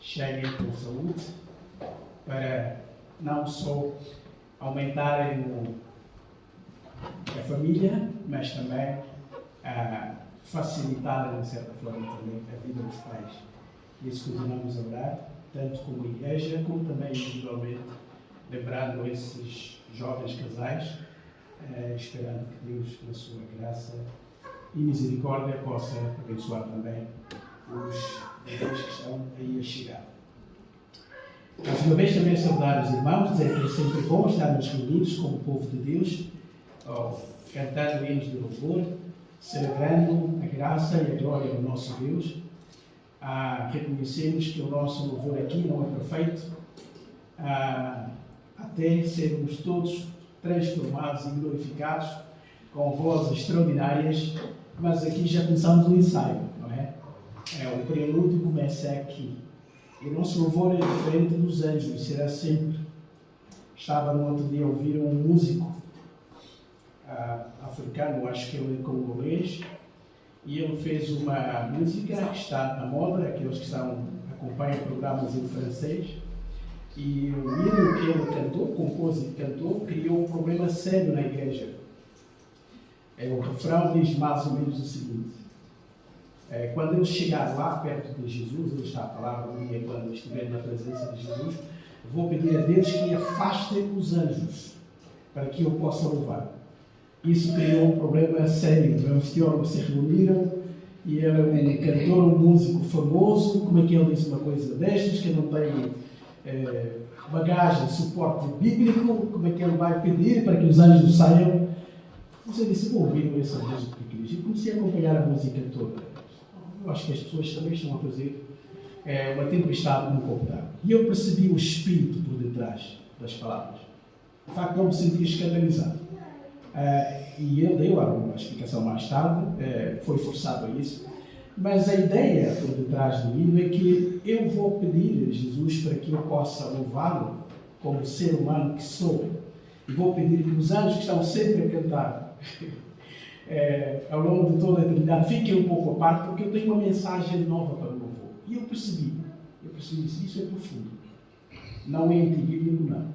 cheguem com saúde, para não só aumentarem a família, mas também facilitarem, de certa forma, também a vida dos pais. Isso continuamos a orar, tanto como igreja, como também individualmente, lembrando esses jovens casais, esperando que Deus, na sua graça e misericórdia, possa abençoar também os bebês que estão aí a chegar. Mais uma vez também saudar os irmãos, dizer que é sempre bom estarmos reunidos como povo de Deus, cantando hinos de louvor, celebrando a graça e a glória do nosso Deus. Reconhecemos que o nosso louvor aqui não é perfeito, até sermos todos transformados e glorificados com vozes extraordinárias, mas aqui já começamos o ensaio, não é? O prelúdio começa aqui. E o nosso louvor é diferente dos anjos, será sempre. Estava no outro dia a ouvir um músico africano, acho que ele é congolês, e ele fez uma música que está na moda, aqueles que acompanham programas em francês, e o hino que ele cantou, compôs e cantou, criou um problema sério na igreja. O refrão diz mais ou menos o seguinte: quando ele chegar lá perto de Jesus, ele está a falar um dia quando estiver na presença de Jesus, vou pedir a Deus que afaste os anjos para que eu possa louvar. Isso criou um problema sério. Os teólogos se reuniram e ele é um cantor, um músico famoso. Como é que ele diz uma coisa destas, que não tem bagagem, suporte bíblico? Como é que ele vai pedir para que os anjos saiam? Você disse, vou ouvir essa música que diz. E comecei a acompanhar a música toda. Eu acho que as pessoas também estão a fazer uma tempestade no copo d'água. E eu percebi o espírito por detrás das palavras. De facto, não me senti escandalizado. E ele deu uma explicação mais tarde, foi forçado a isso. Mas a ideia por detrás do hino é que eu vou pedir a Jesus para que eu possa louvá-lo como ser humano que sou. E vou pedir que os anjos que estão sempre a cantar ao longo de toda a eternidade fiquem um pouco à parte, porque eu tenho uma mensagem nova para o louvor. E eu percebi isso é profundo. Não é antibíblico, não.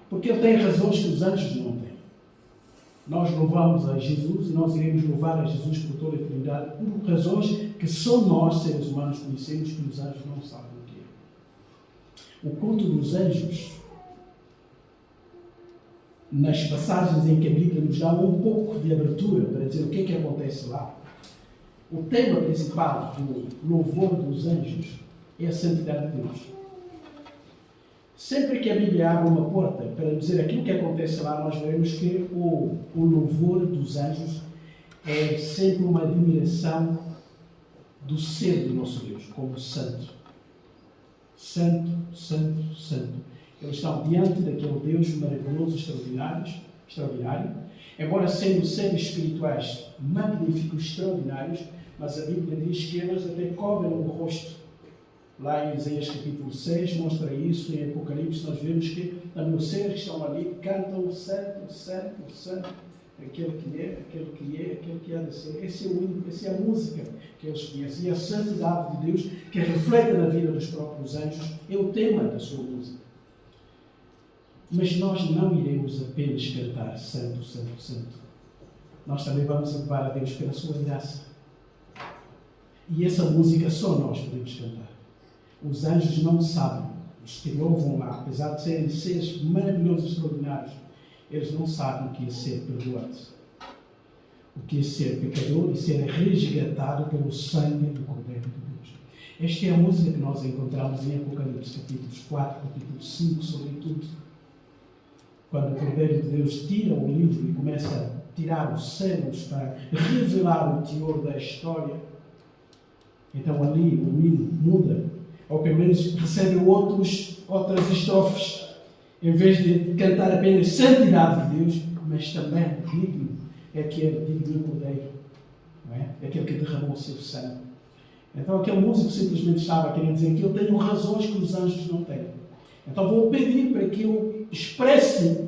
Porque ele tem razões que os anjos não têm. Nós louvamos a Jesus e nós iremos louvar a Jesus por toda a eternidade por razões que só nós, seres humanos, conhecemos, que os anjos não sabem o que é. O culto dos anjos, nas passagens em que a Bíblia nos dá um pouco de abertura para dizer o que é que acontece lá, o tema principal do louvor dos anjos é a santidade de Deus. Sempre que a Bíblia abre uma porta para dizer aquilo que acontece lá, nós veremos que o louvor dos anjos é sempre uma admiração do ser do nosso Deus, como santo. Santo, santo, santo. Eles estão diante daquele Deus maravilhoso, extraordinário, embora sendo seres espirituais magníficos, extraordinários, mas a Bíblia diz que eles até cobrem o rosto. Lá em Isaías capítulo 6 mostra isso, em Apocalipse nós vemos que também os seres que estão ali cantam santo, santo, santo, aquele que é, aquele que há de ser. Esse é o hino, essa é a música que eles conhecem. E a santidade de Deus, que reflete na vida dos próprios anjos, é o tema da sua música. Mas nós não iremos apenas cantar santo, santo, santo. Nós também vamos louvar a Deus pela sua graça. E essa música só nós podemos cantar. Os anjos não sabem, os que louvam lá, apesar de serem seres maravilhosos e extraordinários, eles não sabem o que é ser perdoado, o que é ser pecador e ser resgatado pelo sangue do Cordeiro de Deus. Esta é a música que nós encontramos em Apocalipse, capítulos 4, capítulo 5, sobretudo. Quando o Cordeiro de Deus tira o livro e começa a tirar os selos para revelar o teor da história, então ali o hino muda. Ou pelo menos recebe outras estrofes, em vez de cantar apenas santidade de Deus, mas também digno, é aquele digno Cordeiro, não é? Aquele que derramou o seu sangue. Então aquele músico simplesmente estava querendo dizer que eu tenho razões que os anjos não têm. Então vou pedir para que eu expresse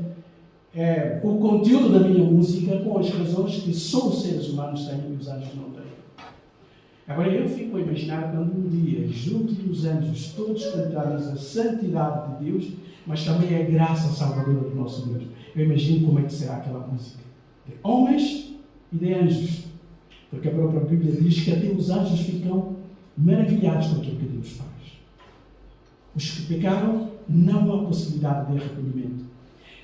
o conteúdo da minha música com as razões que só os seres humanos têm e os anjos não têm. Agora eu fico a imaginar quando um dia, junto dos anjos, todos cantarmos a santidade de Deus, mas também a graça salvadora do nosso Deus. Eu imagino como é que será aquela música. De homens e de anjos. Porque a própria Bíblia diz que até os anjos ficam maravilhados com aquilo que Deus faz. Os que pecaram, não há possibilidade de arrependimento.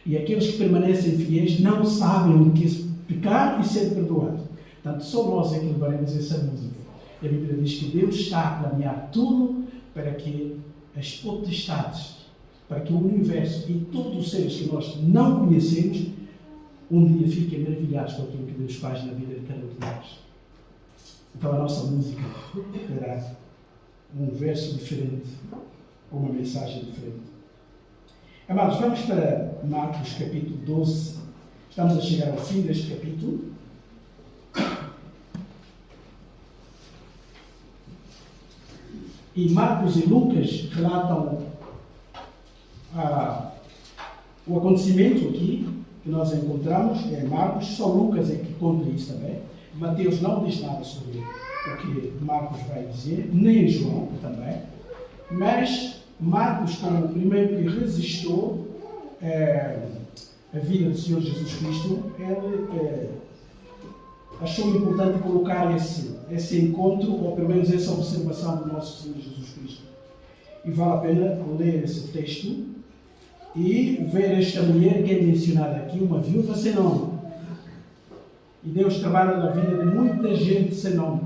E aqueles que permanecem fiéis não sabem o que é pecar e ser perdoado. Portanto, só nós é que levaremos essa música. E a Bíblia diz que Deus está a planear tudo para que as potestades, para que o universo e todos os seres que nós não conhecemos, um dia fiquem maravilhados com aquilo que Deus faz na vida de cada um de nós. Então a nossa música terá um verso diferente, ou uma mensagem diferente. Amados, vamos para Marcos capítulo 12. Estamos a chegar ao fim deste capítulo. E Marcos e Lucas relatam o acontecimento aqui que nós encontramos. É Marcos, só Lucas é que conta isso também. Mateus não diz nada sobre o que Marcos vai dizer, nem João também. Mas Marcos, como o primeiro que resistiu a vida do Senhor Jesus Cristo, ele achou importante colocar esse encontro, ou pelo menos essa observação do nosso Senhor Jesus Cristo. E vale a pena ler esse texto e ver esta mulher que é mencionada aqui, uma viúva sem nome. E Deus trabalha na vida de muita gente sem nome.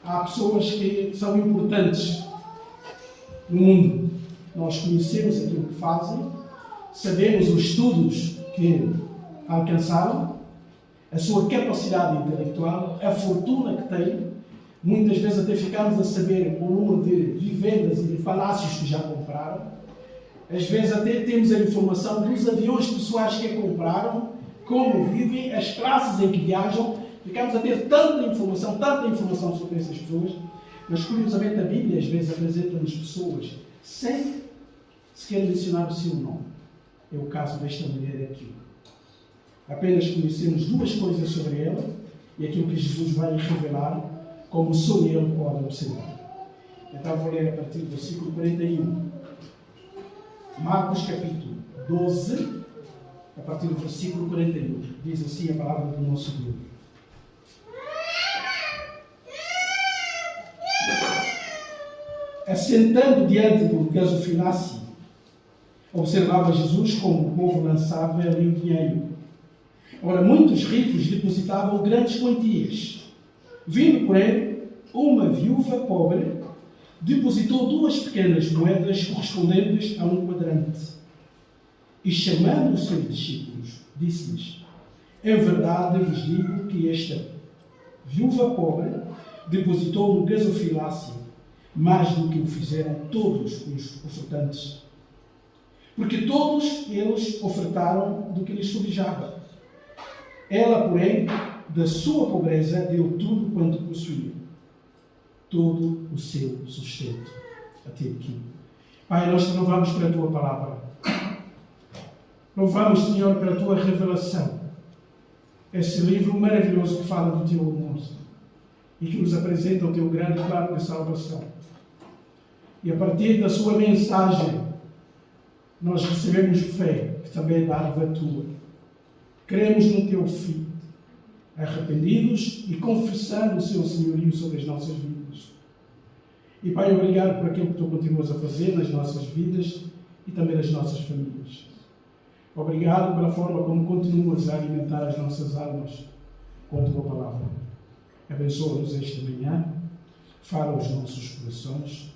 Há pessoas que são importantes no mundo. Nós conhecemos aquilo que fazem, sabemos os estudos que alcançaram, a sua capacidade intelectual, a fortuna que têm. Muitas vezes até ficamos a saber o número de vivendas e de palácios que já compraram. Às vezes até temos a informação dos aviões pessoais que compraram, como vivem, as classes em que viajam. Ficamos a ter tanta informação sobre essas pessoas. Mas curiosamente a Bíblia às vezes apresenta-nos pessoas sem sequer mencionar o seu nome. É o caso desta mulher aqui. Apenas conhecemos duas coisas sobre ela e aquilo que Jesus vai revelar, como só ele pode observar. Então vou ler a partir do versículo 41. Marcos capítulo 12, a partir do versículo 41. Diz assim a palavra do nosso Deus. Assentando diante do gasofilácio, observava Jesus como o povo lançava ali o dinheiro. Ora, muitos ricos depositavam grandes quantias. Vindo, porém, uma viúva pobre depositou 2 pequenas moedas correspondentes a um quadrante. E chamando os seus discípulos, disse-lhes: em verdade vos digo que esta viúva pobre depositou no gasofilácio mais do que o fizeram todos os ofertantes. Porque todos eles ofertaram do que lhes sobejava. Ela, porém, da sua pobreza, deu tudo quanto possuía. Todo o seu sustento. Até aqui. Pai, nós te louvamos pela tua palavra. Louvamos, Senhor, pela tua revelação. Esse livro maravilhoso que fala do teu amor e que nos apresenta o teu grande plano de salvação. E a partir da sua mensagem, nós recebemos fé, que também é dádiva tua. Cremos no teu Filho, arrependidos e confessando o seu senhorio sobre as nossas vidas. E, Pai, obrigado por aquilo que tu continuas a fazer nas nossas vidas e também nas nossas famílias. Obrigado pela forma como continuas a alimentar as nossas almas com a tua palavra. Abençoa-nos esta manhã, fala aos nossos corações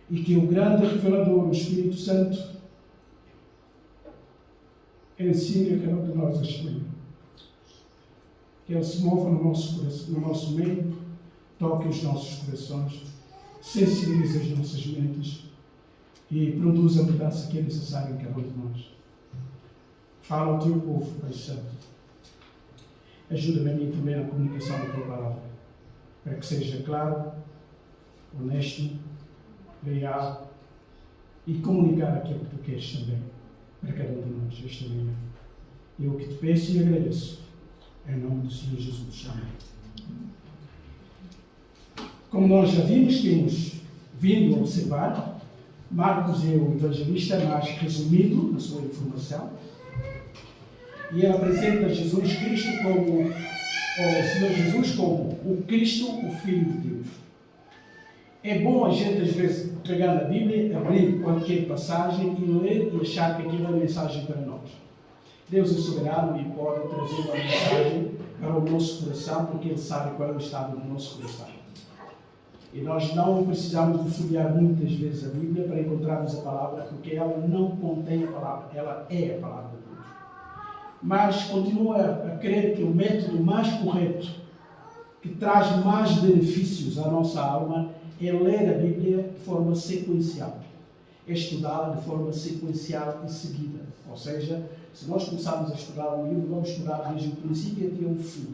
e que o grande revelador, o Espírito Santo, ensine a cada um de nós a escolher. Que Ele se mova no nosso coração, no nosso meio, toque os nossos corações, sensibilize as nossas mentes e produza a mudança que é necessária em cada um de nós. Fala ao teu povo, Pai Santo. Ajuda-me a mim também na comunicação da tua palavra, para que seja claro, honesto, leal e comunicar aquilo que tu queres também para cada um de nós esta manhã. Eu que te peço e agradeço. Em nome do Senhor Jesus. Amém. Como nós já vimos, temos vindo a observar, Marcos é o evangelista mais resumido na sua informação, e ele apresenta Jesus Cristo como, o Senhor Jesus como o Cristo, o Filho de Deus. É bom a gente, às vezes, pegar na Bíblia, abrir qualquer passagem e ler e achar que aquilo é mensagem para nós. Deus é soberano e pode trazer uma mensagem para o nosso coração, porque Ele sabe qual é o estado do nosso coração. E nós não precisamos de folhear muitas vezes a Bíblia para encontrarmos a palavra, porque ela não contém a palavra, ela é a palavra de Deus. Mas continua a crer que o método mais correto, que traz mais benefícios à nossa alma, é ler a Bíblia de forma sequencial. É estudá-la de forma sequencial e seguida. Ou seja, se nós começarmos a estudar um livro, vamos estudar desde o princípio até o fim.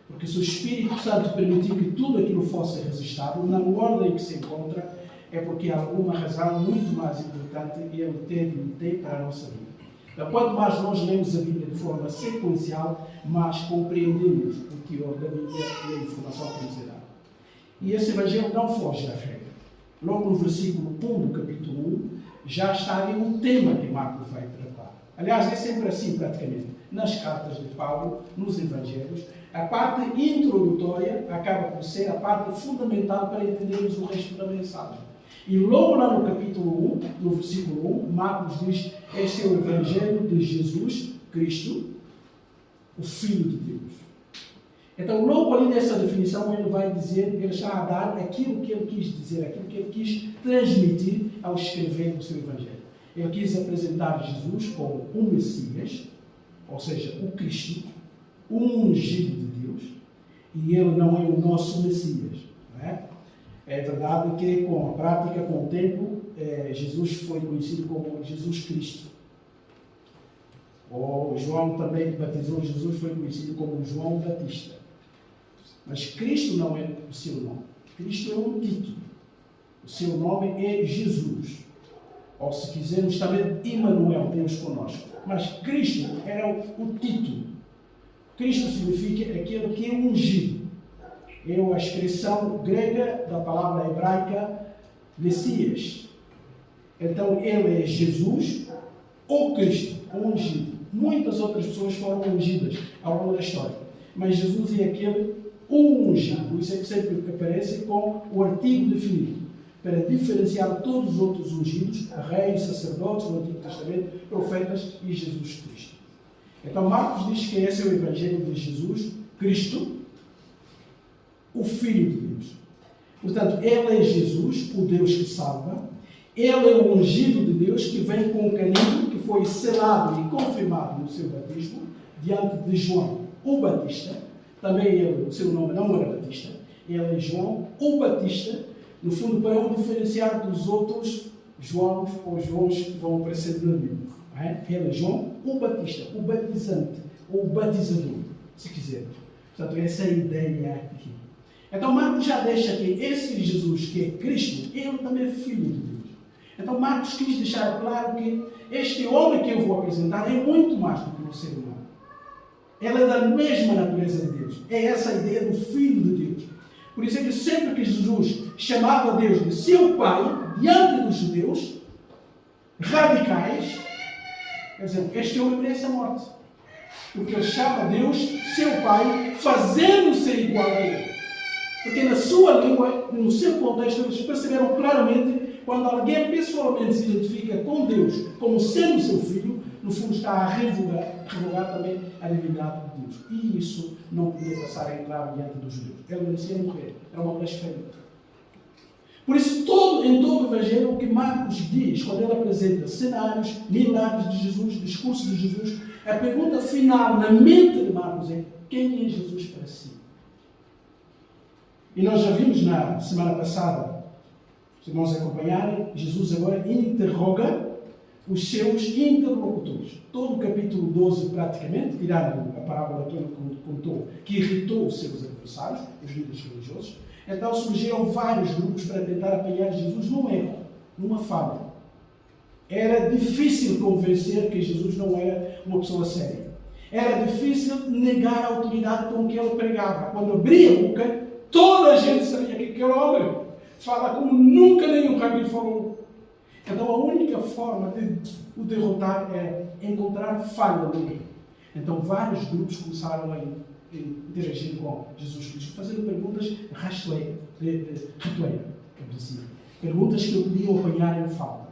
Porque se o Espírito Santo permitiu que tudo aquilo fosse registrado, na ordem que se encontra, é porque há alguma razão muito mais importante Ele teve e tem para a nossa vida. Então, quanto mais nós lemos a Bíblia de forma sequencial, mais compreendemos o teor da Bíblia e a informação que nos é dada. E esse Evangelho não foge à regra. Logo no versículo 1 do capítulo 1, já está ali o tema que Marcos vai tratar. Aliás, é sempre assim praticamente. Nas cartas de Paulo, nos Evangelhos, a parte introdutória acaba por ser a parte fundamental para entendermos o resto da mensagem. E logo lá no capítulo 1, no versículo 1, Marcos diz: este é o Evangelho de Jesus Cristo, o Filho de Deus. Então, logo ali nessa definição, ele vai dizer, ele está a dar aquilo que ele quis dizer, aquilo que ele quis transmitir ao escrever o seu Evangelho. Ele quis apresentar Jesus como o Messias, ou seja, o Cristo, o ungido de Deus, e ele não é o nosso Messias. Não é? É verdade que com a prática, com o tempo, Jesus foi conhecido como Jesus Cristo. Ou João também, que batizou Jesus, foi conhecido como João Batista. Mas Cristo não é o seu nome. Cristo é um título. O seu nome é Jesus. Ou se quisermos também, Emmanuel, Deus conosco. Mas Cristo era o título. Cristo significa aquele que é ungido. É a expressão grega da palavra hebraica Messias. Então, ele é Jesus, o Cristo, o ungido. Muitas outras pessoas foram ungidas ao longo da história. Mas Jesus é aquele ungido. Por isso é que sempre aparece com o artigo definido, para diferenciar todos os outros ungidos, reis, sacerdotes do Antigo Testamento, profetas e Jesus Cristo. Então Marcos diz que esse é o Evangelho de Jesus Cristo, o Filho de Deus. Portanto, Ele é Jesus, o Deus que salva. Ele é o ungido de Deus que vem com o caminho que foi selado e confirmado no seu batismo diante de João, o Batista. Também ele, o seu nome não era Batista. Ele é João, o Batista, no fundo para o diferenciar dos outros Joãos ou Joãos que vão aparecer na Bíblia. Ele é João, o Batista, o batizante, ou o batizador, se quiser. Portanto, essa é a ideia aqui. Então Marcos já deixa que esse Jesus, que é Cristo, ele também é Filho de Deus. Então Marcos quis deixar claro que este homem que eu vou apresentar é muito mais do que um ser humano. Ele é da mesma natureza de Deus. É essa a ideia do Filho de Deus. Por isso é que sempre que Jesus chamava Deus de seu Pai, diante dos judeus radicais, quer dizer, este homem merece a morte. Porque ele chama Deus seu Pai, fazendo-se igual a ele. Porque na sua língua, no seu contexto, eles perceberam claramente quando alguém pessoalmente se identifica com Deus como sendo seu filho, no fundo está a revogar também a divindade de Deus. E isso não podia passar a entrar diante dos judeus. Ele merecia morrer. Era uma blasfémia. Por isso, em todo o Evangelho, o que Marcos diz, quando ele apresenta cenários, milagres de Jesus, discursos de Jesus, a pergunta final na mente de Marcos é: quem é Jesus para si? E nós já vimos na semana passada, se irmãos acompanharem, Jesus agora interroga os seus interlocutores. Todo o capítulo 12, praticamente, tirando a parábola que ele contou, que irritou os seus adversários, os líderes religiosos, então surgiram vários grupos para tentar apanhar Jesus num erro, numa falha. Era difícil convencer que Jesus não era uma pessoa séria. Era difícil negar a autoridade com que ele pregava. Quando abria a boca, Toda a gente sabia que aquele homem fala como nunca nenhum rabi falou. Então a única forma de o derrotar é encontrar falha nele. Então vários grupos começaram a interagir com Jesus Cristo, fazendo perguntas rasteiras, perguntas que o podiam apanhar em falta.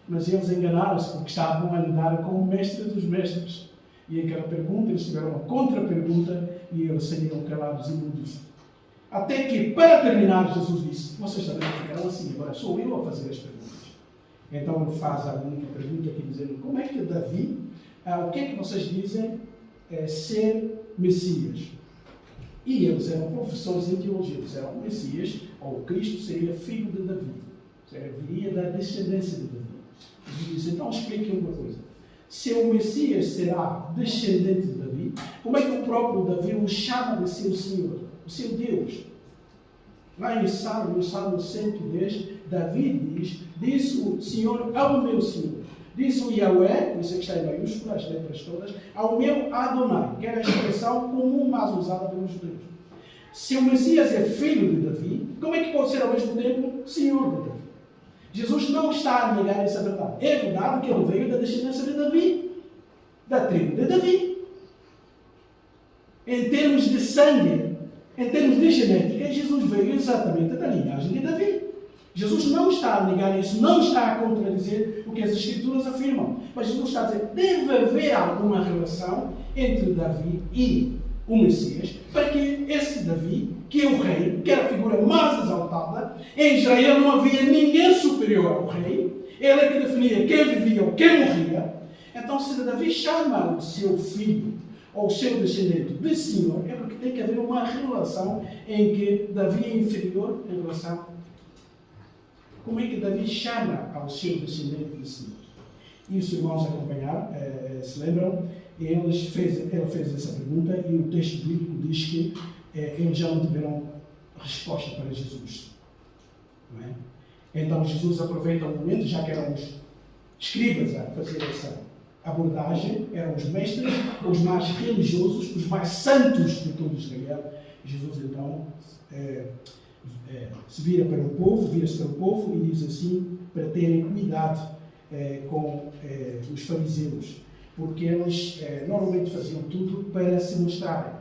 Mas eles enganaram-se porque estavam a lidar com o mestre dos mestres. E aquela pergunta, eles tiveram uma contra-pergunta e eles saíram calados e mudos. Até que, para terminar, Jesus disse: vocês também ficaram assim, agora sou eu a fazer as perguntas. Então ele faz a única pergunta aqui, dizendo: como é que Davi, o que é que vocês dizem ser Messias? E eles eram professores em teologia, eles eram o Messias, ou o Cristo seria filho de Davi, viria da descendência de Davi. Jesus diz: então expliquem uma coisa. Se o Messias será descendente de Davi, como é que o próprio Davi o chama de seu Senhor, o seu Deus? Lá em Salmo, no Salmo 110, Davi disse o Senhor ao meu Senhor. Disse o Yahweh, por isso é que está em maiúsculas, as letras todas, ao meu Adonai, que era a expressão comum mais usada pelos judeus. Se o Messias é filho de Davi, como é que pode ser ao mesmo tempo Senhor de Davi? Jesus não está a negar essa verdade. É verdade que ele veio da descendência de Davi, da tribo de Davi. Em termos de sangue, em termos de genética, Jesus veio exatamente da linhagem de Davi. Jesus não está a negar isso, não está a contradizer o que as Escrituras afirmam. Mas Jesus está a dizer: deve haver alguma relação entre Davi e o Messias, para que esse Davi, que é o rei, que era a figura mais exaltada, em Israel não havia ninguém superior ao rei, ele é que definia quem vivia ou quem morria. Então, se Davi chama o seu filho ou o seu descendente de Senhor, é porque tem que haver uma relação em que Davi é inferior em relação. Como é que Davi chama ao seu descendente de Senhor? E os irmãos acompanharam, se lembram, ele fez essa pergunta e o texto bíblico diz que eles já não tiveram resposta para Jesus. Não é? Então Jesus aproveita o momento, já que eram os escribas a fazer essa abordagem, eram os mestres, os mais religiosos, os mais santos de todo Israel. Jesus então se vira para o povo, vira-se para o povo e diz assim, para terem cuidado com os fariseus, porque eles normalmente faziam tudo para se mostrarem.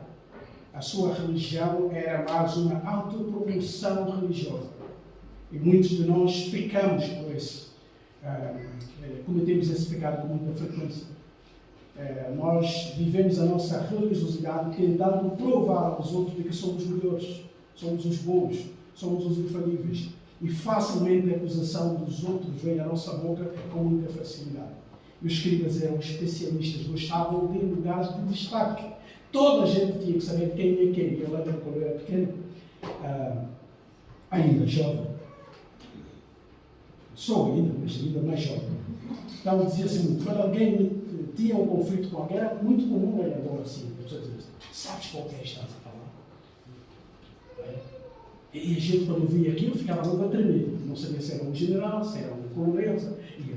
A sua religião era mais uma autopromoção religiosa. E muitos de nós pecamos por isso. Cometemos esse pecado com muita frequência. Nós vivemos a nossa religiosidade tentando provar aos outros de que somos melhores, somos os bons, somos os infalíveis. E facilmente a acusação dos outros vem à nossa boca com muita facilidade. E os escribas eram especialistas, gostavam de lugares de destaque. Toda a gente tinha que saber quem é quem. Eu lembro quando eu era pequeno, ainda jovem. Sou ainda, mas ainda mais jovem. Então dizia-se muito, quando alguém tinha um conflito com alguém, era muito comum ele agora assim. A pessoa dizia: sabes qual é que estás a falar? E a gente, quando via aquilo, ficava logo a tremer. Não sabia se era um general, se era um coronel, e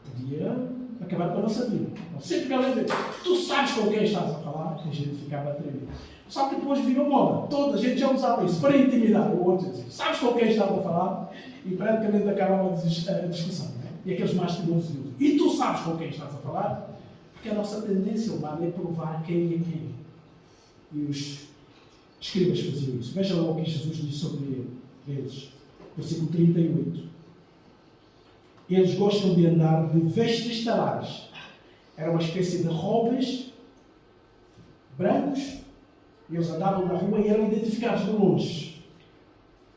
podia acabar com a nossa vida. Então, sempre que ela dizia: tu sabes com quem estás a falar, a gente ficava a tremer. Só que depois virou moda. Toda a gente já usava isso para intimidar o outro. Dizia: sabes com quem estás a falar? E praticamente acabava a discussão. Né? E aqueles mais teimosos diziam: e tu sabes com quem estás a falar? Porque a nossa tendência humana é provar quem é quem. E os escribas faziam isso. Veja lá o que Jesus diz sobre eles. Versículo 38. Eles gostam de andar de vestes talares. Era uma espécie de robes brancos. Eles andavam na rua e eram identificados de longe.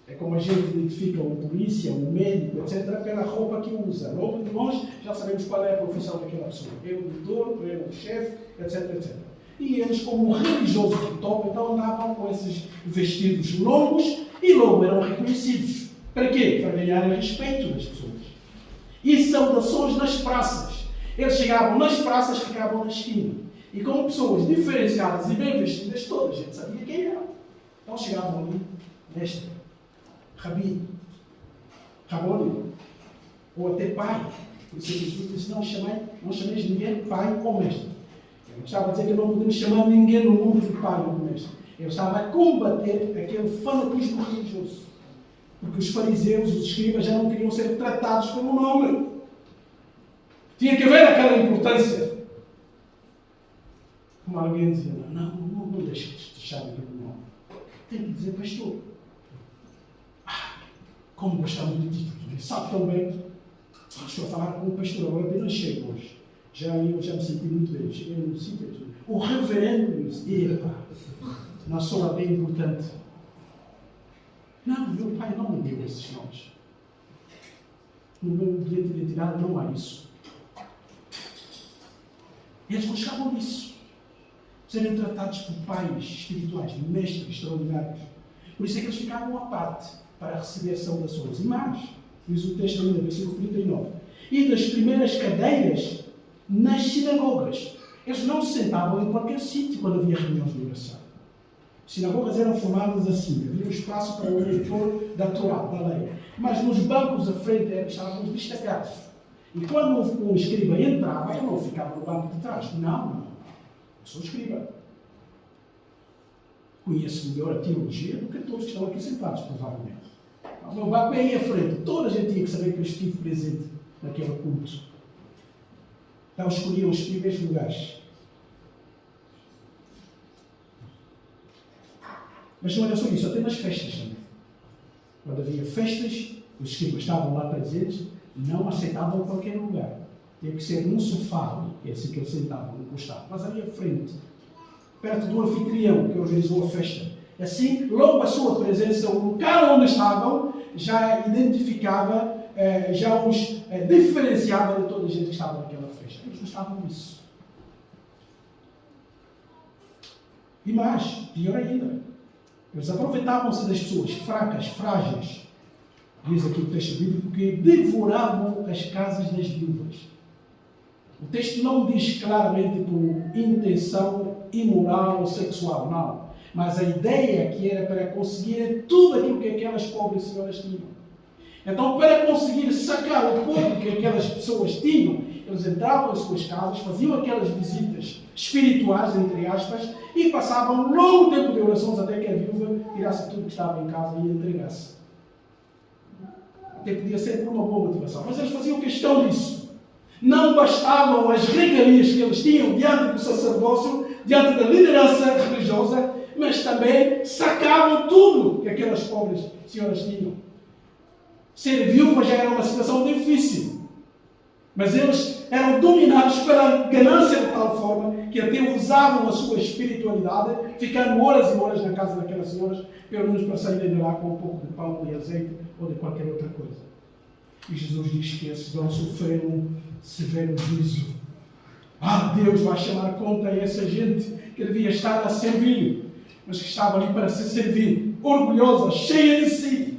É como a gente identifica um polícia, um médico, etc., pela roupa que usa. Logo de longe já sabemos qual é a profissão daquela pessoa. É o doutor, é o chefe, etc., etc. E eles, como religiosos de top, então andavam com esses vestidos longos e logo eram reconhecidos. Para quê? Para ganharem respeito das pessoas. E saudações nas praças. Eles chegavam nas praças, ficavam na esquina. E como pessoas diferenciadas e bem vestidas, toda a gente sabia quem eram. Então chegavam ali, mestre, rabi, rabone, ou até pai. Por isso Jesus disse: não chameis ninguém pai ou mestre. Ele estava a dizer que não podemos chamar ninguém no mundo de pai ou de mestre. Ele estava a combater aquele fanatismo religioso. Porque os fariseus, os escribas, já não queriam ser tratados pelo nome. Tinha que haver aquela importância. Como alguém dizia, não deixe de deixar de ver o nome. Tem que dizer pastor. Como gostamos de títulos. Sabe tão bem. Estou a falar com o pastor, agora apenas chego hoje. Eu já me senti muito bem. Cheguei no sítio. O reverendo disse, não sou bem importante. Não, meu pai não me deu esses nomes. No meu bilhete de identidade não há isso. Eles buscavam isso. Serem tratados por pais espirituais, mestres extraordinários. Por isso é que eles ficavam à parte para receber saudações. E mais, diz o texto ainda, versículo 39. E das primeiras cadeiras nas sinagogas. Eles não se sentavam em qualquer sítio quando havia reuniões de oração. As sinagogas eram formadas assim, havia um espaço para o leitor da Torá, da lei. Mas nos bancos à frente estavam destacados. E quando um escriba entrava, ele não ficava no banco de trás. Não. Eu sou escriba. Conheço melhor a teologia do que todos que estão aqui sentados, provavelmente. O meu banco é aí à frente. Toda a gente tinha que saber que eu estive presente naquele culto. Então escolhiam os primeiros lugares. Mas não era só isso, até nas festas também. Quando havia festas, os escribas estavam lá presentes, não aceitavam qualquer lugar. Tinha que ser num sofá, que é assim que eles sentavam, encostavam. Mas ali à frente, perto do anfitrião que organizou a festa. Assim, logo a sua presença, o local onde estavam, já identificava, já os diferenciava de toda a gente que estava naquela festa. Eles gostavam disso. E mais, pior ainda, eles aproveitavam-se das pessoas fracas, frágeis, diz aqui o texto bíblico, que devoravam as casas das viúvas. O texto não diz claramente por intenção imoral ou sexual, não. Mas a ideia que era para conseguir tudo aquilo que aquelas pobres senhoras tinham. Então, para conseguir sacar o pouco que aquelas pessoas tinham, eles entravam em suas casas, faziam aquelas visitas espirituais, entre aspas, e passavam um longo tempo de orações até que a viúva tirasse tudo que estava em casa e entregasse. Até podia ser por uma boa motivação. Mas eles faziam questão disso. Não bastavam as regalias que eles tinham diante do sacerdócio, diante da liderança religiosa, mas também sacavam tudo que aquelas pobres senhoras tinham. Ser viúva já era uma situação difícil. Mas eles eram dominados pela ganância de tal forma que até usavam a sua espiritualidade, ficando horas e horas na casa daquelas senhoras, pelo menos para saírem de lá com um pouco de pão e azeite ou de qualquer outra coisa. E Jesus diz que esses vão sofrer um severo juízo. Deus vai chamar conta a essa gente que devia estar a servir, mas que estava ali para se servir, orgulhosa, cheia de si.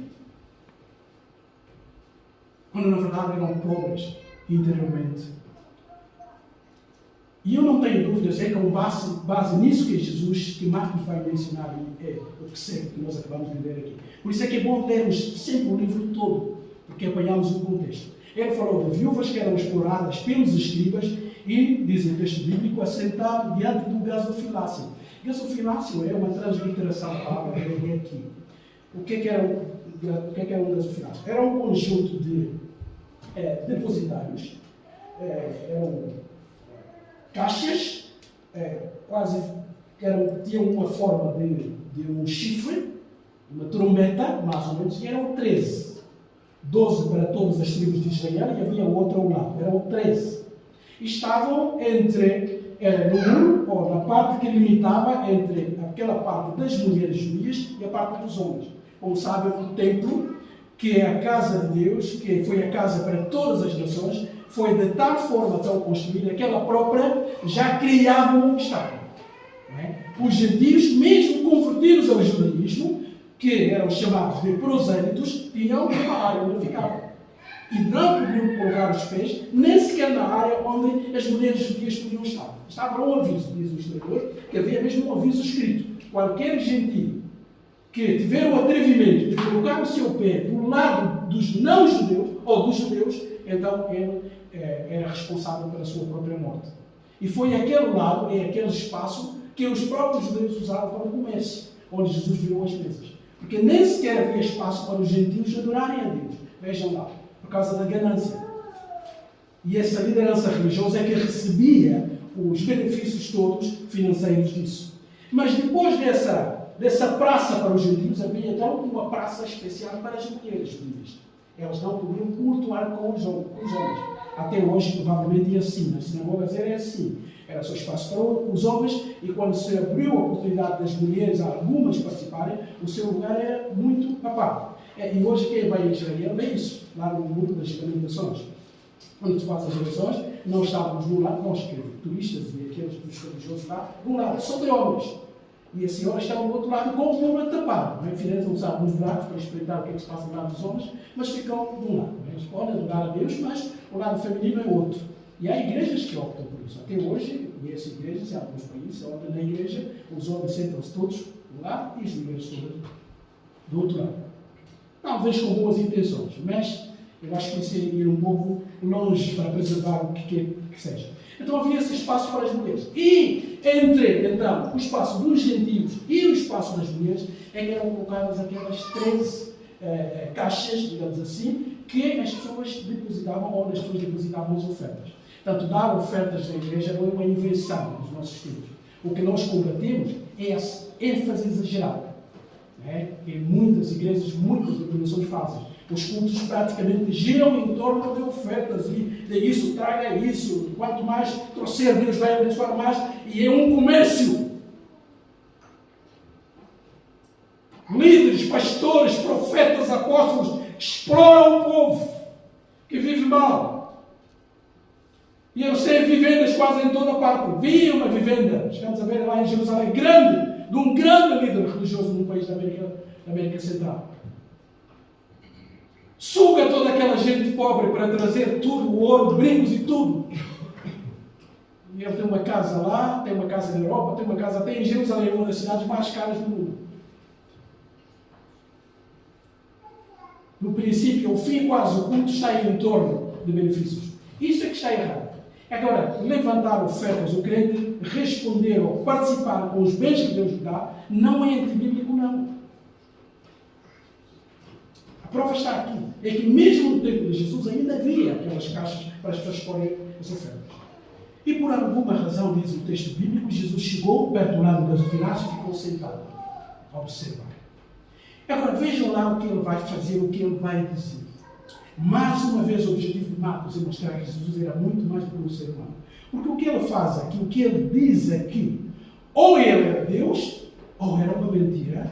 Quando na verdade eram pobres interiormente. E eu não tenho dúvidas, é com base nisso que Jesus, que Marcos vai mencionar, é o que segue, que nós acabamos de ler aqui. Por isso é que é bom lermos sempre o livro todo, porque apanhamos o contexto. Ele falou de viúvas que eram exploradas pelos escribas e, diz o texto bíblico, assentado diante do gasofilácio. Gasofilácio é uma transliteração da palavra grega aqui. O que era um gasofilácio? Era um conjunto de depositários, eram caixas, quase tinham uma forma de um chifre, uma trombeta, mais ou menos, e eram 13. 12 para todas as tribos de Israel e havia outro ao lado, eram 13. Estavam no muro, ou na parte que limitava entre aquela parte das mulheres judias e a parte dos homens. Como sabem, o templo, que é a casa de Deus, que foi a casa para todas as nações, foi de tal forma tão construída que ela própria já criava um obstáculo. Os gentios, mesmo convertidos ao judaísmo, que eram chamados de prosélitos, tinham uma área onde ficavam. E não podiam colocar os pés, nem sequer na área onde as mulheres judias podiam estar. Estava um aviso, diz o historiador, que havia mesmo um aviso escrito. Qualquer gentio que tiver o atrevimento de colocar o seu pé do lado dos não-judeus, ou dos judeus, então ele era responsável pela sua própria morte. E foi aquele lado, aquele espaço, que os próprios judeus usavam para o comércio, onde Jesus virou as mesas. Porque nem sequer havia espaço para os gentios adorarem a Deus. Vejam lá, por causa da ganância. E essa liderança religiosa é que recebia os benefícios todos financeiros disso. Mas depois dessa praça para os gentios, havia então uma praça especial para as mulheres judias. Elas não podiam cultuar com os homens. Até hoje, provavelmente, é assim. Nas sinagogas era assim. Era só espaço para os homens, e quando se abriu a oportunidade das mulheres, algumas participarem, o seu lugar era muito à parte. E hoje, quem vai a Israel vê isso, lá no mundo das lamentações. Quando se faz as eleições, nós estávamos no lado, nós, que turistas e aqueles dos religiosos lá, de um lado, só de homens. E a senhora estava do outro lado com o ombro tapado. Não é? Firenze usa alguns buracos para espreitar o que é que se passa do lado dos homens, mas ficam de um lado. Eles podem adorar a Deus, mas o lado feminino é outro. E há igrejas que optam por isso. Até hoje, conheço igrejas em alguns países, onde na igreja os homens sentam-se todos de um lado e as mulheres todas do outro lado. Talvez com boas intenções, mas eu acho que isso é ir um pouco longe para preservar o que quer que seja. Então havia esse espaço para as mulheres. E entre, então, o espaço dos gentios e o espaço das mulheres, é que eram colocadas aquelas 13 caixas, digamos assim, que as pessoas depositavam, ou as pessoas depositavam as ofertas. Portanto, dar ofertas na igreja não é uma invenção dos nossos tempos. O que nós combatemos é essa ênfase exagerada, que muitas igrejas, muitas denominações fazem. Os cultos praticamente giram em torno de ofertas e de isso, traga isso. Quanto mais trouxer, Deus vai abençoar mais. E é um comércio. Líderes, pastores, profetas, apóstolos exploram o povo que vive mal. E eles têm vivendas quase em toda parte. Vi uma vivenda, chegamos a ver lá em Jerusalém, grande, de um grande líder religioso num país da América Central. Suga toda aquela gente pobre para trazer tudo, o ouro, brincos e tudo. E ele tem uma casa lá, tem uma casa na Europa, tem uma casa até em Jerusalém, uma das cidades mais caras do mundo. No princípio, ao fim quase, o culto está em torno de benefícios. Isso é que está errado. Agora, levantar ofertas, o crente responder ou participar com os bens que Deus lhe dá, não é antibíblico, não. A prova está aqui. É que mesmo no tempo de Jesus ainda havia aquelas caixas para as pessoas porem as ofertas. E por alguma razão, diz o texto bíblico, Jesus chegou perto do lado das ofertas e ficou sentado a observar. Agora vejam lá o que ele vai fazer, o que ele vai dizer. Mais uma vez o objetivo de Marcos é mostrar que Jesus era muito mais do que um ser humano. Porque o que ele faz aqui, o que ele diz aqui, ou ele era Deus, ou era uma mentira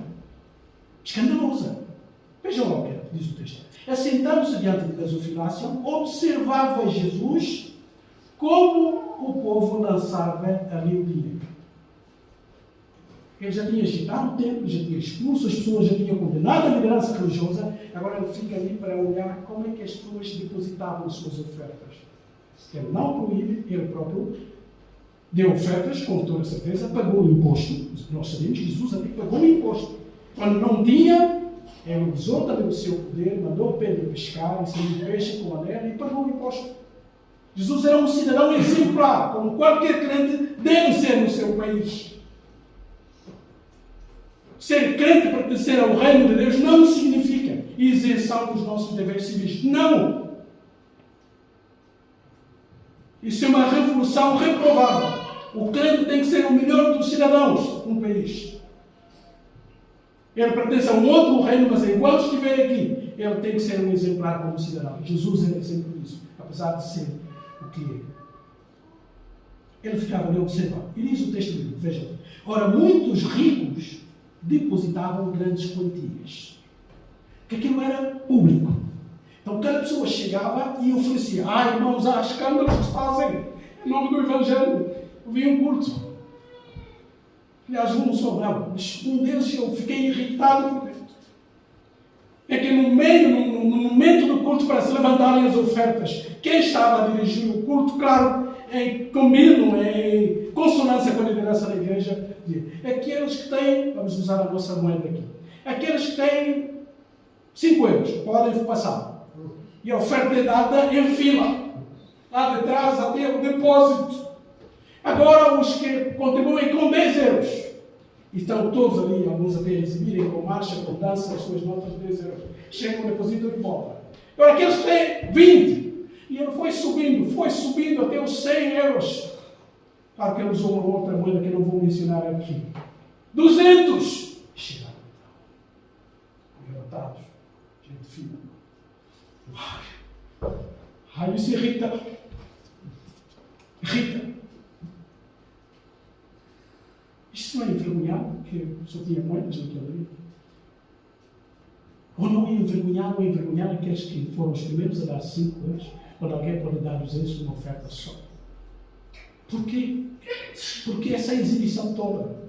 escandalosa. Vejam lá o que diz o texto. Assentando-se diante de gasofilácio, observava Jesus como o povo lançava ali o dinheiro. Ele já tinha agitado o templo, já tinha expulso as pessoas, já tinha condenado a liderança religiosa, agora ele fica ali para olhar como é que as pessoas depositavam as suas ofertas. Ele não proíbe, ele próprio deu ofertas, com toda certeza, pagou o imposto. Nós sabemos que Jesus até pagou o imposto. Quando não tinha, ele usou também o seu poder, mandou Pedro pescar, ensinou peixe com anel e pagou o imposto. Jesus era um cidadão exemplar, como qualquer crente deve ser no seu país. Ser crente, pertencer ao reino de Deus, não significa isenção dos nossos deveres civis. Não! Isso é uma revolução reprovável. O crente tem que ser o melhor dos cidadãos no país. Ele pertence a um outro reino, mas enquanto estiver aqui, ele tem que ser um exemplar como cidadão. Jesus era exemplo disso, apesar de ser o que é. Ele ficava ali observando. E diz o texto bíblico, vejam. Ora, muitos ricos depositavam grandes quantias. Que aquilo era público. Então cada pessoa chegava e oferecia. Irmãos, há escândalos que se fazem em nome do Evangelho. Eu vi um culto. Aliás, um só não, mas um deles eu fiquei irritado por dentro. É que no momento do culto, para se levantarem as ofertas, quem estava a dirigir o culto, claro, em combino, em consonância com a liderança da igreja, aqueles que têm, vamos usar a nossa moeda aqui, aqueles que têm 5 euros, podem passar. E a oferta é dada em fila, lá de trás até o depósito. Agora os que contribuem com 10 euros, e estão todos ali, alguns até a exibirem com marcha, com dança, as suas notas de 10 euros. Chegam, depositam e voltam. Agora aqueles que têm 20, e ele foi subindo até os 100 euros. Claro que ele usou uma outra moeda que eu não vou mencionar aqui. 200! Chegaram então. Derrotados. Gente fina. Ai, isso irrita. Isto não é envergonhado, porque só tinha moedas naquele livro. Ou não é envergonhar aqueles que foram os primeiros a dar 5 euros, quando alguém pode dar 200 numa oferta só. Porquê? Porque essa exibição toda.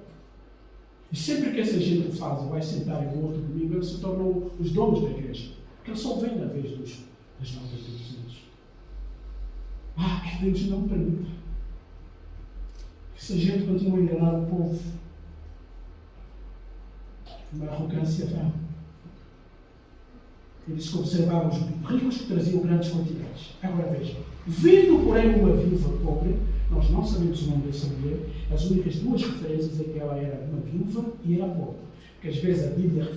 E sempre que essa gente o faz e vai sentar em um outro domingo, eles se tornam os donos da igreja. Porque eles só vêm na vez das notas de 200. Que Deus não permita. Essa gente continua a enganar o povo. Uma arrogância vã. Eles observavam os ricos que traziam grandes quantidades. Agora vejam. Vindo, porém, uma viúva pobre, nós não sabemos o nome dessa mulher, as únicas 2 referências é que ela era uma viúva e era pobre. Porque às vezes a Bíblia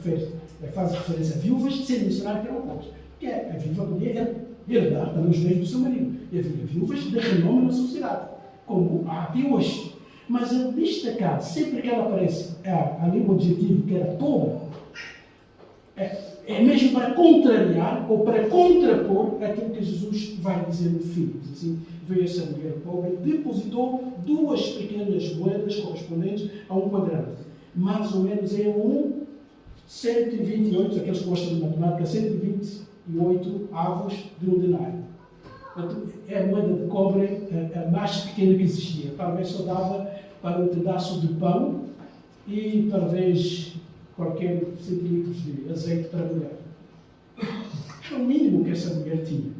faz referência a viúvas sem mencionar que eram pobres. Porque a viúva podia herdar também os bens do seu marido. E havia viúvas de renome na sociedade, como há até hoje. Mas a destacar, sempre que ela aparece ali o adjetivo que era pobre, é mesmo para contrariar ou para contrapor aquilo que Jesus vai dizer no fim. Diz assim, veio essa mulher pobre, depositou 2 pequenas moedas correspondentes a um quadrado. Mais ou menos é 128, aqueles que gostam de matemática, 128 avos de um denário. É a moeda de cobre a mais pequena que existia. Talvez só dava para um pedaço de pão e talvez qualquer centímetros de azeite para a mulher. É o mínimo que essa mulher tinha.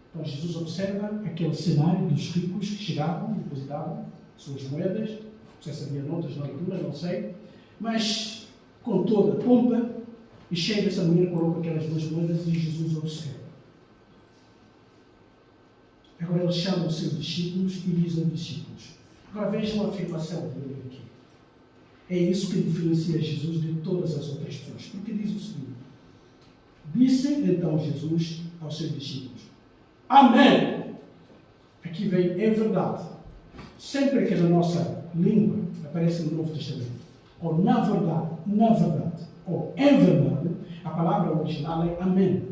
Então Jesus observa aquele cenário dos ricos que chegavam, depositavam suas moedas, não sei se havia notas na altura, não sei, mas com toda a pompa, e chega essa mulher, coloca aquelas 2 moedas e Jesus observa. Agora ele chama os seus discípulos e diz aos discípulos. Agora vejam a afirmação dele aqui. É isso que diferencia Jesus de todas as outras pessoas. Porque diz o seguinte. Disse então Jesus aos seus discípulos. Amém! Aqui vem em verdade. Sempre que na nossa língua aparece no Novo Testamento, ou na verdade, ou em verdade, a palavra original é amém.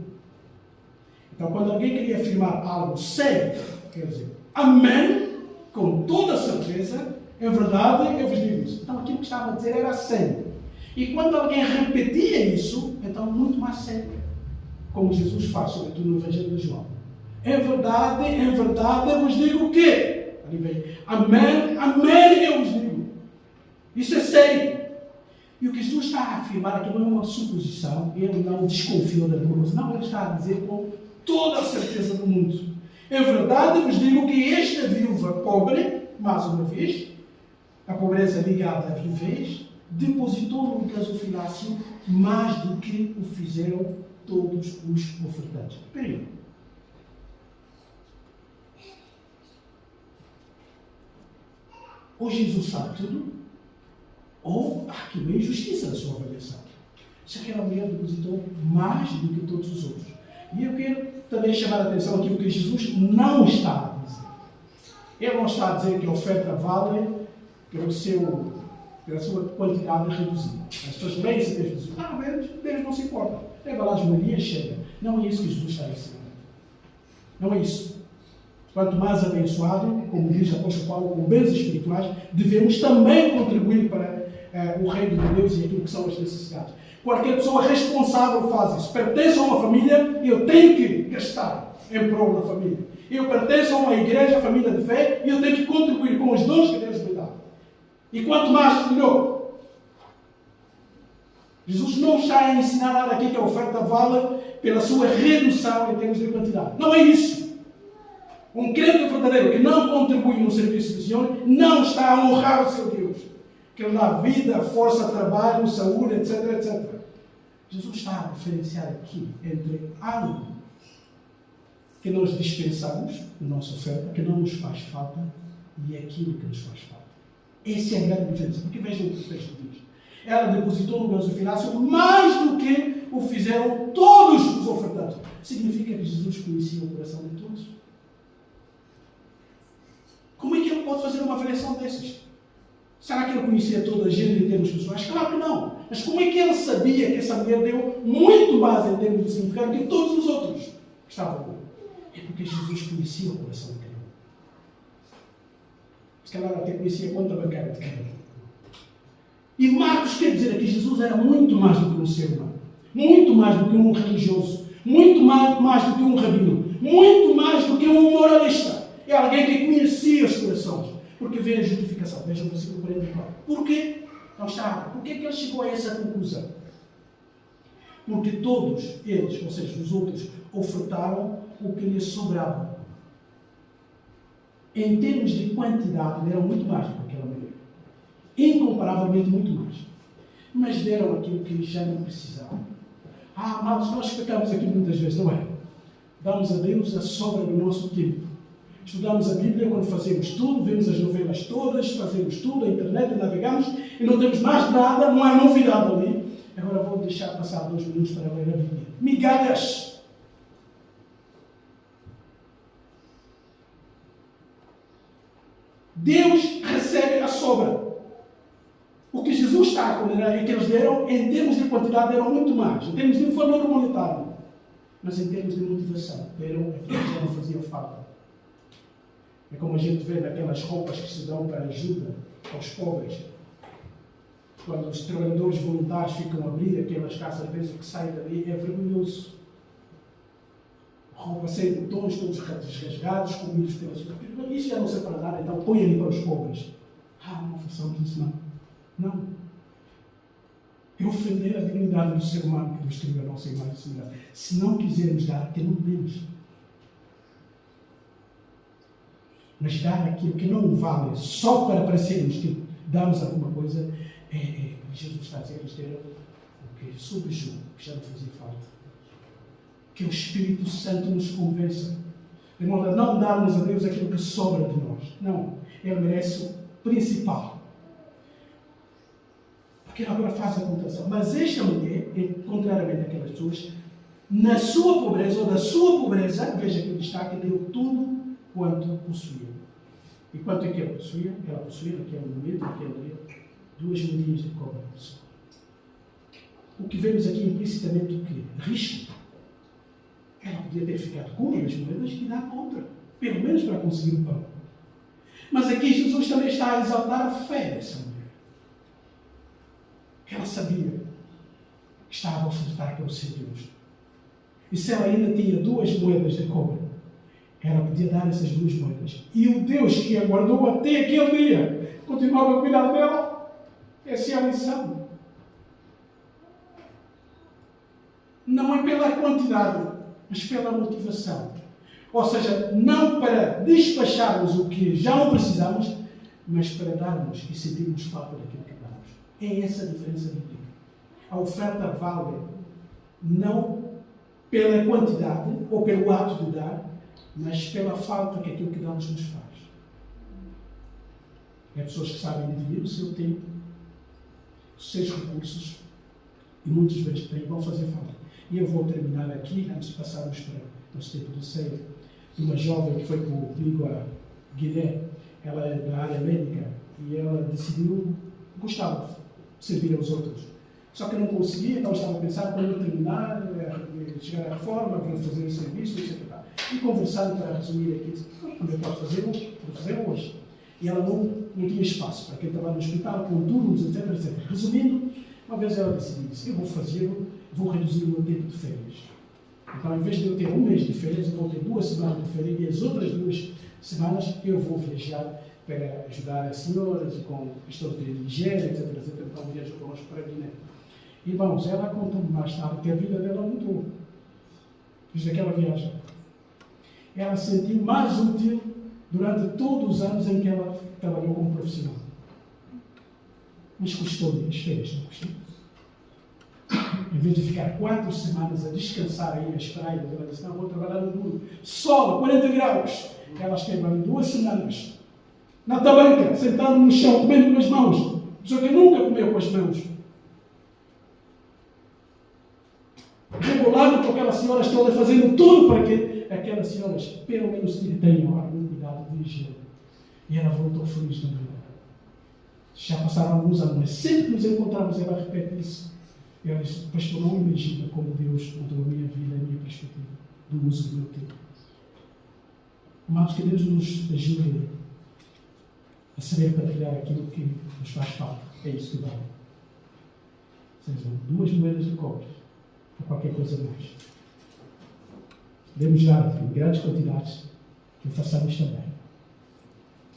Então, quando alguém queria afirmar algo sério, quer dizer, amém, com toda a certeza, é verdade, eu vos digo isso. Então, aquilo que estava a dizer era sério. E quando alguém repetia isso, então, muito mais sério. Como Jesus faz, sobretudo no Evangelho de João. É verdade, eu vos digo o quê? Ali vem, amém, eu vos digo. Isso é sério. E o que Jesus está a afirmar aqui não é uma suposição, ele não desconfiou da promessa, não, ele está a dizer com toda a certeza do mundo. É verdade, vos digo que esta viúva pobre, mais uma vez, a pobreza ligada à viuvez, depositou no gasofilácio mais do que o fizeram todos os ofertantes. Espera aí. Ou Jesus sabe tudo, ou há aqui uma injustiça na sua avaliação. Se aquela mulher depositou mais do que todos os outros. E eu quero também chamar a atenção aqui o que Jesus não está a dizer. Ele não está a dizer que a oferta vale pela sua quantidade reduzida. As pessoas leem esse texto e dizem, Deus não se importa. Leva lá as Marias, chega. Não é isso que Jesus está a ensinar. Não é isso. Quanto mais abençoado, como diz o apóstolo Paulo, com bens espirituais, devemos também contribuir para o reino de Deus e aquilo que são as necessidades. Qualquer pessoa responsável faz isso. Pertenço a uma família e eu tenho que gastar em prol da família. Eu pertenço a uma igreja, família de fé, e eu tenho que contribuir com os dons que Deus me dá. E quanto mais, melhor. Jesus não está a ensinar nada aqui que a oferta vale pela sua redução em termos de quantidade. Não é isso. Um crente verdadeiro que não contribui no serviço do Senhor não está a honrar o seu Deus. Que ele dá vida, força, trabalho, saúde, etc, etc. Jesus está a diferenciar aqui entre algo que nós dispensamos na nossa oferta, que não nos faz falta, e aquilo que nos faz falta. Essa é a grande diferença. Porque vejam o que o texto diz. Ela depositou no gasofilácio mais do que o fizeram todos os ofertantes. Significa que Jesus conhecia o coração de todos. Como é que ele pode fazer uma avaliação dessas? Será que ele conhecia toda a gente em termos pessoais? Claro que não. Mas como é que ele sabia que essa mulher deu muito mais em termos de significado que todos os outros que estavam lá? É porque Jesus conhecia o coração de cada um. Se calhar até conhecia a conta bancária de cada um. E Marcos quer dizer que Jesus era muito mais do que um ser humano. Muito mais do que um religioso. Muito mais do que um rabino. Muito mais do que um moralista. É alguém que conhecia os corações. Porque vê a justificação. Veja o versículo 44. Porquê? Não está. Porquê que ele chegou a essa conclusão? Porque todos eles, ou seja, os outros, ofertaram o que lhes sobrava. Em termos de quantidade, deram muito mais do que aquela mulher. Incomparavelmente muito mais. Mas deram aquilo que já não precisavam. Mas nós pecamos aqui muitas vezes, não é? Damos a Deus a sobra do nosso tempo. Estudamos a Bíblia quando fazemos tudo, vemos as novelas todas, fazemos tudo, a internet, navegamos e não temos mais nada, não há novidade ali. Agora vou deixar passar 2 minutos para ler a Bíblia. Migalhas! Deus recebe a sobra. O que Jesus está a condenar é que eles deram, em termos de quantidade, deram muito mais. Em termos de valor monetário. Mas em termos de motivação, deram aquilo que já não fazia falta. É como a gente vê naquelas roupas que se dão para ajuda aos pobres. Quando os trabalhadores voluntários ficam a abrir aquelas caixas, às vezes o que sai dali é vergonhoso. Roupa sem botões, todos rasgados, comidos pelas pessoas. Isso já não serve para nada, então põe-lhe para os pobres. Não façamos isso não. Não. É ofender a dignidade do ser humano que Deus criou a nossa imagem e semelhança. Se não quisermos dar, que não demos. Mas dar aquilo que não vale só para parecermos que damos alguma coisa, Jesus está a dizer que isto era o que subjuga, que já não fazia falta. Que o Espírito Santo nos convença. De modo a não darmos a Deus aquilo que sobra de nós. Não. Ele merece o principal. Porque ele agora faz a contração. Mas esta mulher, contrariamente àquelas pessoas, na sua pobreza, ou da sua pobreza, veja que o destaque, deu tudo quanto possuía. E quanto é que ela possuía? Ela possuía, naquele momento, naquele dia, 2 moedinhas de cobre. O que vemos aqui implicitamente o quê? Risco. Ela podia ter ficado com uma das moedas e dar outra, pelo menos para conseguir o pão. Mas aqui Jesus também está a exaltar a fé dessa mulher. Ela sabia que estava a ofertar para o seu Deus. E se ela ainda tinha 2 moedas de cobre, ela podia dar essas 2 moedas. E o Deus que a guardou até aquele dia continuava a cuidar dela. Essa é a lição. Não é pela quantidade, mas pela motivação. Ou seja, não para despacharmos o que já não precisamos, mas para darmos e sentirmos falta daquilo que damos. É essa a diferença bíblica. A oferta vale não pela quantidade ou pelo ato de dar, mas pela falta que aquilo que damos nos faz. É pessoas que sabem dividir o seu tempo, os seus recursos, e muitas vezes vão fazer falta. E eu vou terminar aqui, antes de passarmos para o nosso tempo de ceia, uma jovem que foi comigo a Guiné, ela é da área médica, e ela decidiu, gostava de servir aos outros. Só que não conseguia, então estava a pensar, quando eu terminar, chegar à reforma, vou fazer o serviço, etc. E conversando, para resumir aqui, também pode vou fazer hoje. E ela não tinha espaço para quem estava no hospital, com turnos, etc, etc. Resumindo, uma vez ela disse, eu vou fazê-lo, vou reduzir o meu tempo de férias. Então, em vez de eu ter 1 mês de férias, eu vou ter 2 semanas de férias, e as outras 2 semanas eu vou viajar para ajudar as senhoras com questões de higiene, etc, etc. Então, viajo connosco para a Guiné. Irmãos, ela conta-me mais tarde que a vida dela mudou. Desde aquela viagem. Ela se sentiu mais útil durante todos os anos em que ela trabalhou como profissional. Mas custou-lhe as férias, não custou? Em vez de ficar 4 semanas a descansar aí, a esperar, e ela disse, não, vou trabalhar no duro. Sol, 40 graus. Ela esteve ali 2 semanas, na tabanca, sentado no chão, comendo com as mãos. Pessoa que nunca comeu com as mãos. Rebolado com aquelas senhoras todas, fazendo tudo para que aquelas senhoras, pelo menos, tenham algum cuidado de higiene. E ela voltou feliz na vida. Já passaram alguns anos, mas sempre que nos encontramos, ela repete isso. E ela diz, pastor, não imagina como Deus mudou a minha vida, a minha perspectiva do uso do meu tempo. Amados, que Deus nos ajude a saber partilhar aquilo que nos faz falta. É isso que vale. Sejam 2 moedas de cobre ou qualquer coisa mais. Devemos dar em grandes quantidades, que o façamos também.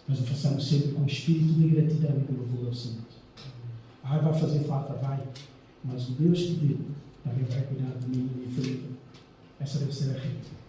Mas o façamos sempre com espírito de gratidão e de louvor ao Senhor. Vai fazer falta, vai. Mas o Deus que deu também vai cuidar de mim e da minha família. Essa deve ser a rede.